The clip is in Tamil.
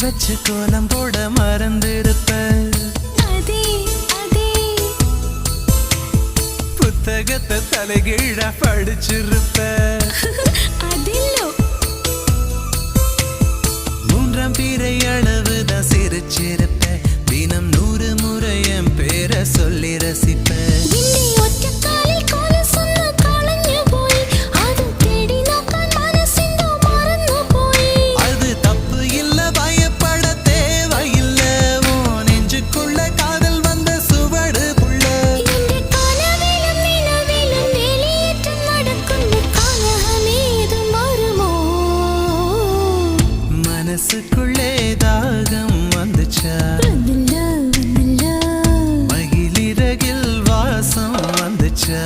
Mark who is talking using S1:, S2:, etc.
S1: வச்சு கோலம் போட மறந்திருப்ப. புத்தகத்தை தலைகீழா படிச்சிருப்ப. மூன்றாம் பிறை அளவுதான் சிரிச்சிருப்ப. தினம் 100 முறை என் பேரை சொல்லி ரசிப்ப. மனசுக்குள்ளே தாகம் வந்துச்சா, மகிழிறகில் வாசம் வந்துச்சா.